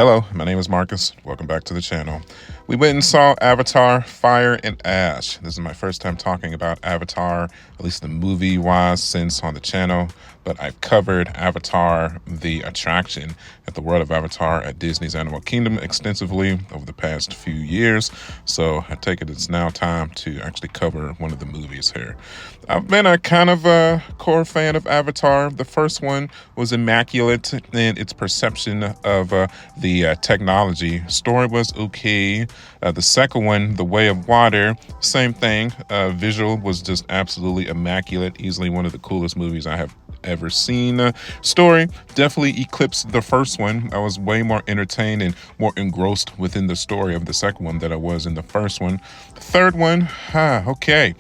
Hello, my name is Marcus. Welcome back to the channel. We went and saw Avatar Fire and Ash. This is my first time talking about Avatar, at least the movie-wise, since on the channel. But I've covered Avatar, the attraction at the World of Avatar at Disney's Animal Kingdom extensively over the past few years. So I take it it's now time to actually cover one of the movies here. I've been a kind of a core fan of Avatar. The first one was immaculate in its perception of the technology. Story was okay. The second one, The Way of Water, same thing. Visual was just absolutely immaculate. Easily one of the coolest movies I have ever seen. Story definitely eclipsed the first one. I was way more entertained and more engrossed within the story of the second one than I was in the first one. Third one, okay.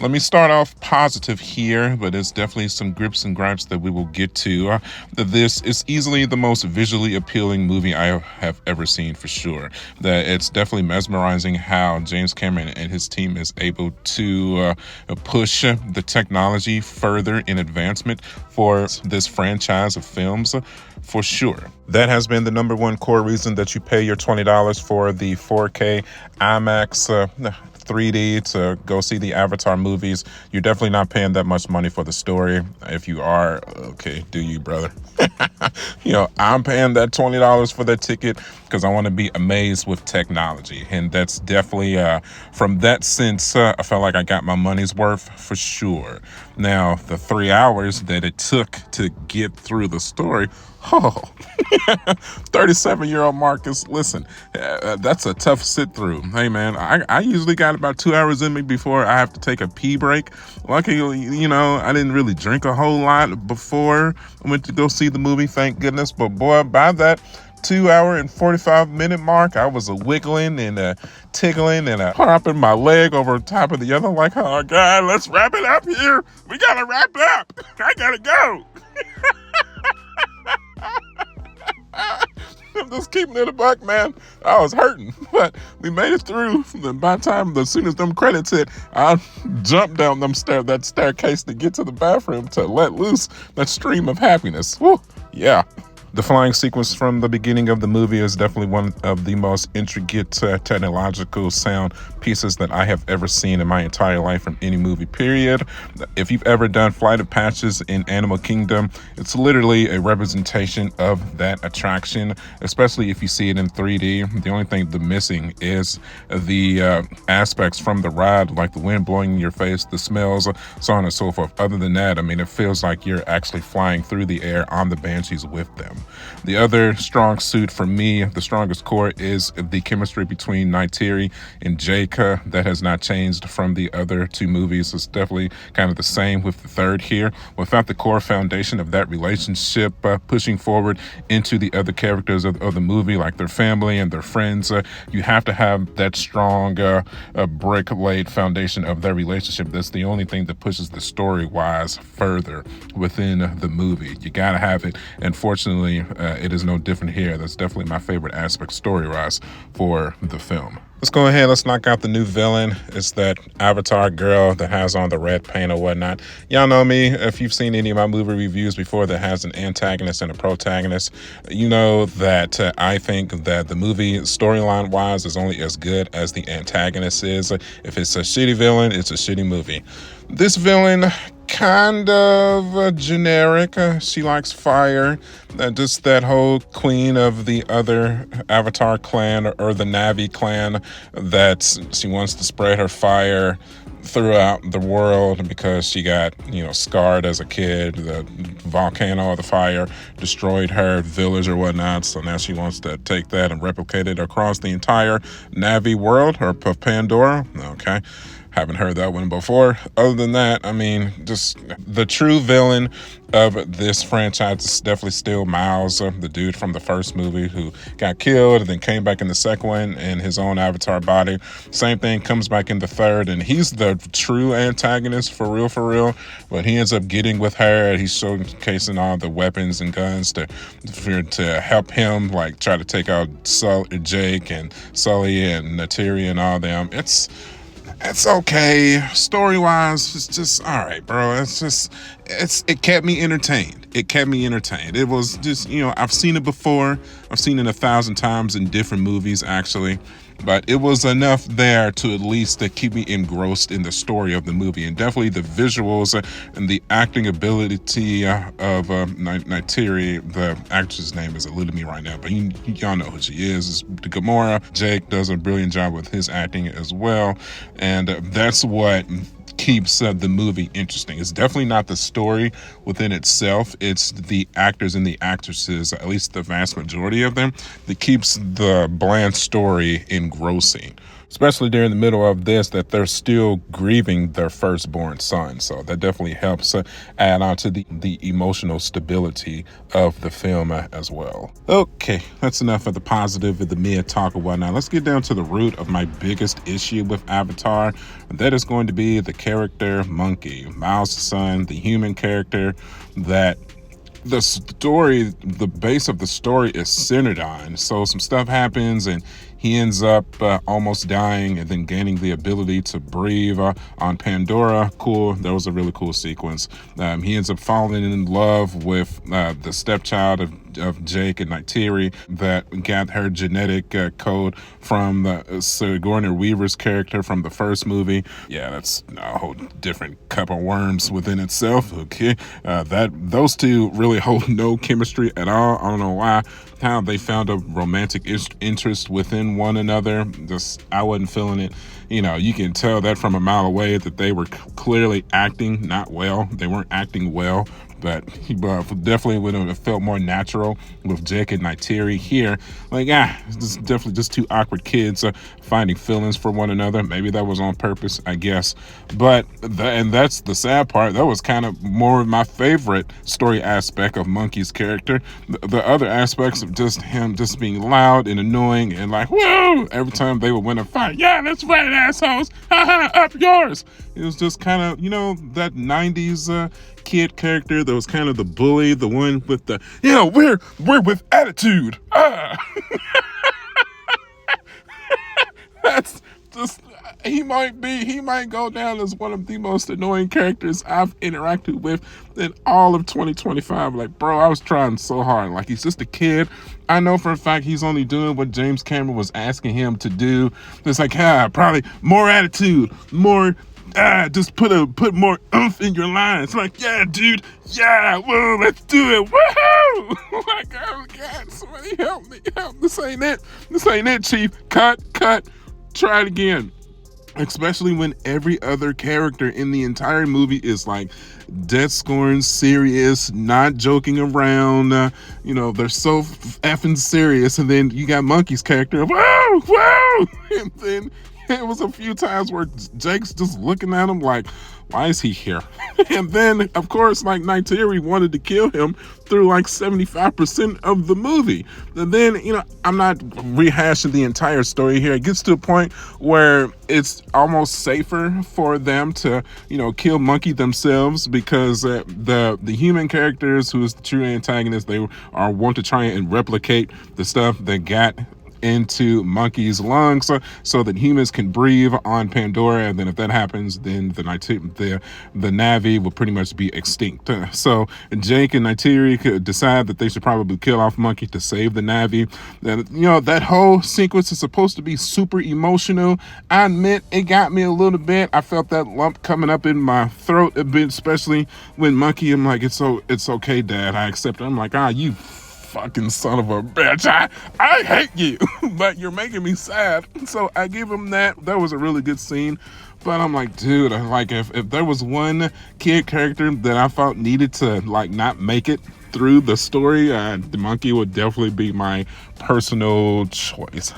Let me start off positive here, but there's definitely some grips and gripes that we will get to. This is easily the most visually appealing movie I have ever seen, for sure. That it's definitely mesmerizing how James Cameron and his team is able to push the technology further in advancement for this franchise of films. For sure. That has been the number one core reason that you pay your $20 for the 4K IMAX 3D to go see the Avatar movies. You're definitely not paying that much money for the story. If you are, okay, do you, brother? I'm paying that $20 for that ticket because I want to be amazed with technology. And that's definitely, from that sense, I felt like I got my money's worth for sure. Now, the 3 hours that it took to get through the story, 37-year-old Marcus, listen, that's a tough sit through. Hey man, I usually got about 2 hours in me before I have to take a pee break. Luckily, I didn't really drink a whole lot before I went to go see the movie, thank goodness. But boy, by that 2 hour and 45-minute mark, I was wiggling and tickling and hopping my leg over top of the other like, oh God, let's wrap it up here. We gotta wrap up. I gotta go. I'm just keeping it a buck, man. I was hurting, but we made it through. By the time, as soon as them credits hit, I jumped down that staircase to get to the bathroom to let loose that stream of happiness. Woo, yeah. The flying sequence from the beginning of the movie is definitely one of the most intricate technological sound pieces that I have ever seen in my entire life from any movie, period. If you've ever done Flight of Passage in Animal Kingdom, it's literally a representation of that attraction, especially if you see it in 3D. The only thing the missing is the aspects from the ride, like the wind blowing in your face, the smells, so on and so forth. Other than that, I mean, it feels like you're actually flying through the air on the Banshees with them. The other strong suit for me, the strongest core, is the chemistry between Neytiri and Jake. That has not changed from the other two movies. It's definitely kind of the same with the third here. Without the core foundation of that relationship pushing forward into the other characters of the movie, like their family and their friends, you have to have that strong brick laid foundation of their relationship. That's the only thing that pushes the story-wise further within the movie. You gotta have it. Unfortunately, it is no different here. That's definitely my favorite aspect story-wise for the film. Let's go ahead. Let's knock out the new villain. It's that Avatar girl that has on the red paint or whatnot. Y'all know me. If you've seen any of my movie reviews before that has an antagonist and a protagonist, you know that I think that the movie storyline-wise is only as good as the antagonist is. If it's a shitty villain, it's a shitty movie. This villain, kind of generic. She likes fire. Just that whole queen of the other Avatar clan or the Na'vi clan, that she wants to spread her fire throughout the world because she got, scarred as a kid. The volcano or the fire destroyed her village or whatnot. So now she wants to take that and replicate it across the entire Na'vi world, or Pandora. Okay. Haven't heard that one before. Other than that, I mean, just the true villain of this franchise is definitely still Miles, the dude from the first movie who got killed and then came back in the second one in his own avatar body. Same thing comes back in the third, and he's the true antagonist for real. But he ends up getting with her, and he's showcasing all the weapons and guns to help him, like, try to take out Jake and Sully and Neytiri and all them. It's okay. Story-wise, it's just all right, bro. It kept me entertained. It was just, I've seen it before. I've seen it 1,000 times in different movies, actually. But it was enough there to at least to keep me engrossed in the story of the movie, and definitely the visuals and the acting ability of Neytiri. The actress's name is eluding me right now, but y'all know who she is. It's Gamora. Jake does a brilliant job with his acting as well, and that's what keeps the movie interesting. It's definitely not the story within itself. It's the actors and the actresses, at least the vast majority of them, that keeps the bland story engrossing. Especially during the middle of this, that they're still grieving their firstborn son. So that definitely helps add on to the emotional stability of the film as well. Okay, that's enough of the positive and the mid talk and whatnot. Let's get down to the root of my biggest issue with Avatar. And that is going to be the character Monkey, Miles' son, the human character that the story, the base of the story is centered on. So some stuff happens and he ends up almost dying and then gaining the ability to breathe on Pandora. Cool. That was a really cool sequence. He ends up falling in love with the stepchild of Jake and Neytiri that got her genetic code from Sigourney Weaver's character from the first movie. Yeah, that's a whole different cup of worms within itself. Okay, those two really hold no chemistry at all. I don't know why. How they found a romantic interest within one another. Just, I wasn't feeling it. You know, you can tell that from a mile away that they were clearly acting not well. They weren't acting well. But he definitely would have felt more natural with Jake and Neytiri here. Like, it's definitely just two awkward kids finding feelings for one another. Maybe that was on purpose, I guess. But, and that's the sad part. That was kind of more of my favorite story aspect of Monkey's character. The other aspects of just him just being loud and annoying and like, whoa, every time they would win a fight. Yeah, that's right, assholes. Ha ha, up yours. It was just kind of, you know, that 90s kid character that was kind of the bully, the one with the, we're with attitude. That's just, he might go down as one of the most annoying characters I've interacted with in all of 2025. Like, bro, I was trying so hard. Like, he's just a kid. I know for a fact he's only doing what James Cameron was asking him to do. It's like, probably more attitude, more just put more oomph in your lines. Like, yeah, dude, yeah, whoa, let's do it, woohoo! Like, oh God, somebody help me, this ain't it, chief, cut, try it again. Especially when every other character in the entire movie is like dead scorn, serious, not joking around. They're so effing serious. And then you got Monkey's character, whoa, and then it was a few times where Jake's just looking at him like, why is he here? And then, of course, like, Neytiri wanted to kill him through like 75% of the movie. And then, I'm not rehashing the entire story here. It gets to a point where it's almost safer for them to, kill Monkey themselves because the human characters, who is the true antagonist, they want to try and replicate the stuff that got into Monkey's lungs so that humans can breathe on Pandora, and then if that happens, then the Na'vi will pretty much be extinct. So Jake and Neytiri could decide that they should probably kill off Monkey to save the Na'vi. And that whole sequence is supposed to be super emotional. I admit it got me a little bit. I felt that lump coming up in my throat a bit, especially when Monkey, I'm like, it's okay, Dad, I accept it. I'm like, you fucking son of a bitch, I hate you, but you're making me sad. So I give him that. That was a really good scene. But I'm like, dude, like, if there was one kid character that I felt needed to, like, not make it through the story, the Monkey would definitely be my personal choice.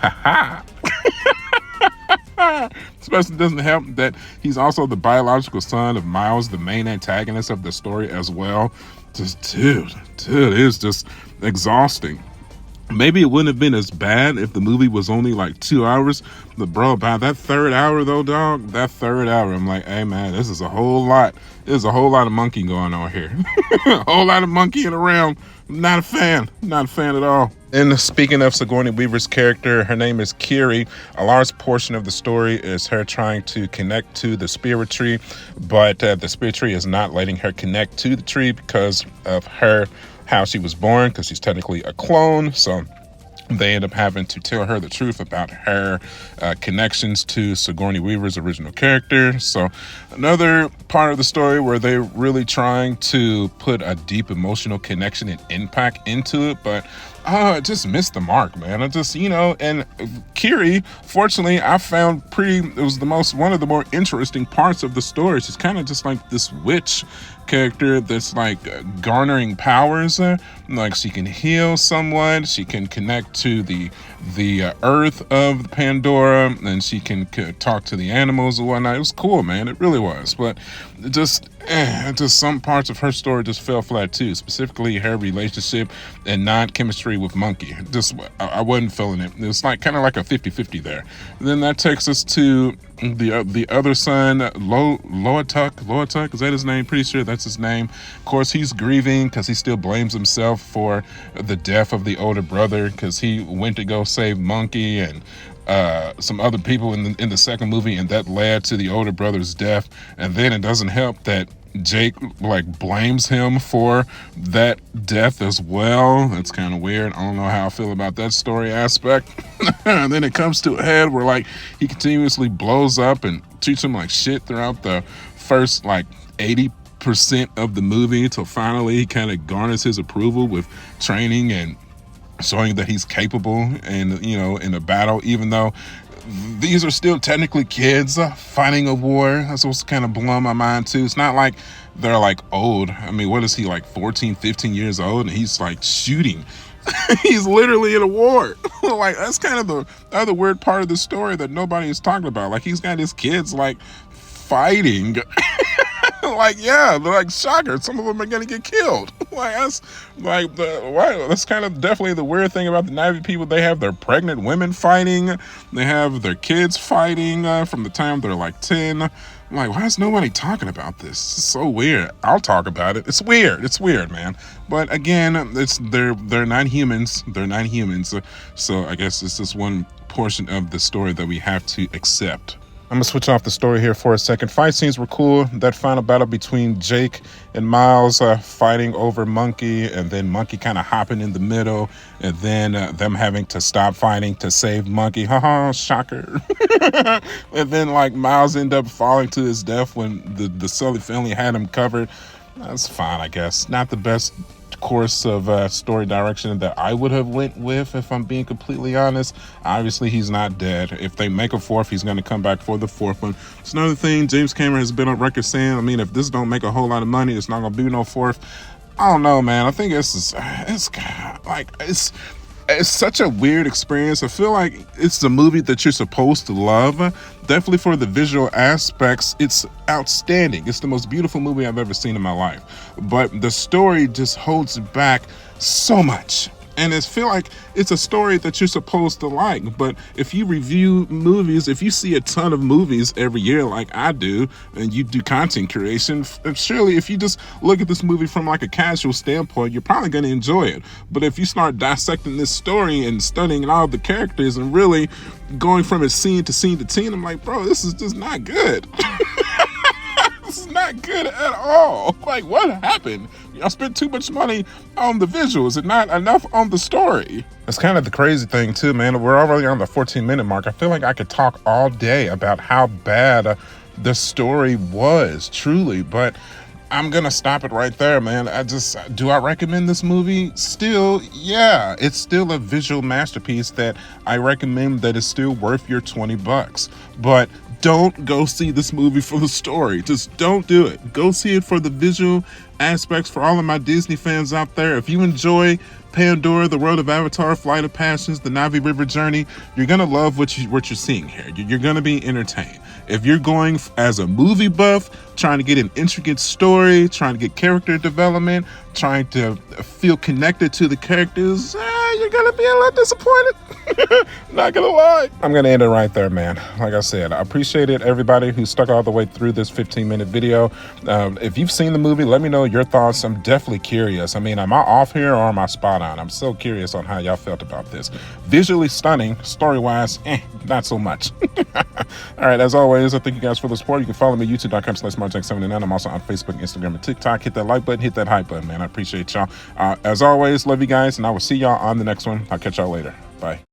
Especially doesn't help that he's also the biological son of Miles, the main antagonist of the story as well. Just, dude, it's just exhausting. Maybe it wouldn't have been as bad if the movie was only like 2 hours. But bro, by that third hour though, dog, I'm like, hey man, this is a whole lot. There's a whole lot of monkey going on here. A whole lot of monkeying around. Not a fan at all. And speaking of Sigourney Weaver's character, her name is Kiri. A large portion of the story is her trying to connect to the spirit tree, but the spirit tree is not letting her connect to the tree because of how she was born, because she's technically a clone. So they end up having to tell her the truth about her connections to Sigourney Weaver's original character. So another part of the story where they're really trying to put a deep emotional connection and impact into it, but it just missed the mark, man. I just, and Kiri, fortunately, I found it was one of the more interesting parts of the story. She's kind of just like this witch character that's like garnering powers. Like she can heal someone, she can connect to the earth of Pandora, and she can talk to the animals and whatnot. It was cool, man. It really was. But just some parts of her story just fell flat too, specifically her relationship and non-chemistry with Monkey. I wasn't feeling it. It was like kind of like a 50-50 there. And then that takes us to the other son, Loatuk, is that his name? Pretty sure that's his name. Of course, he's grieving because he still blames himself for the death of the older brother, because he went to go save Monkey and some other people in the second movie, and that led to the older brother's death. And then it doesn't help that Jake blames him for that death as well. That's kind of weird. I don't know how I feel about that story aspect. And then it comes to a head where he continuously blows up and treats him like shit throughout the first 80% of the movie, till finally he kind of garners his approval with training and showing that he's capable and in a battle, even though these are still technically kids fighting a war. That's what's kind of blowing my mind too. It's not like they're old. I mean, what is he, 14, 15 years old, and he's shooting? He's literally in a war. That's kind of the other weird part of the story that nobody is talking about. He's got his kids fighting. They're shocker. Some of them are gonna get killed. That's that's kind of definitely the weird thing about the Na'vi people. They have their pregnant women fighting. They have their kids fighting from the time they're 10. Why is nobody talking about this? It's so weird. I'll talk about it. It's weird. It's weird, man. But again, they're not humans. They're not humans. So I guess it's just one portion of the story that we have to accept. I'm gonna switch off the story here for a second. Fight scenes were cool. That final battle between Jake and Miles fighting over Monkey, and then Monkey kind of hopping in the middle, and then them having to stop fighting to save Monkey. Haha, shocker. And then Miles ended up falling to his death when the Sully family had him covered. That's fine, I guess. Not the best course of story direction that I would have went with, if I'm being completely honest. Obviously, he's not dead. If they make a fourth, he's going to come back for the fourth one. It's another thing James Cameron has been on record saying, if this don't make a whole lot of money, it's not going to be no fourth. I don't know, man. I think it's such a weird experience. I feel like it's the movie that you're supposed to love. Definitely for the visual aspects, it's outstanding. It's the most beautiful movie I've ever seen in my life. But the story just holds back so much. And I feel like it's a story that you're supposed to like. But if you review movies, if you see a ton of movies every year like I do, and you do content creation, surely if you just look at this movie from a casual standpoint, you're probably going to enjoy it. But if you start dissecting this story and studying all the characters and really going from it scene to scene to scene, I'm like, bro, this is just not good. This is not good at all. What happened? Y'all spent too much money on the visuals and not enough on the story. That's kind of the crazy thing too, man. We're already on the 14-minute mark. I feel like I could talk all day about how bad the story was, truly, but I'm gonna stop it right there, man. Do I recommend this movie? Still, yeah, it's still a visual masterpiece that I recommend, that is still worth your $20. But don't go see this movie for the story. Just don't do it. Go see it for the visual aspects. For all of my Disney fans out there, if you enjoy Pandora, The World of Avatar, Flight of Passions, The Na'vi River Journey, you're gonna love what you're seeing here. You're gonna be entertained. If you're going as a movie buff, trying to get an intricate story, trying to get character development, trying to feel connected to the characters, you're gonna be a little disappointed. Not gonna lie. I'm gonna end it right there, man. Like I said, I appreciate it, everybody who stuck all the way through this 15-minute video. If you've seen the movie, let me know your thoughts. I'm definitely curious. Am I off here or am I spot on? I'm so curious on how y'all felt about this. Visually stunning, story-wise, not so much. All right, as always, I thank you guys for the support. You can follow me, youtube.com/marjack79. I'm also on Facebook, Instagram, and TikTok. Hit that like button, hit that hype button, man. I appreciate y'all. As always, love you guys, and I will see y'all on the next one. I'll catch y'all later. Bye.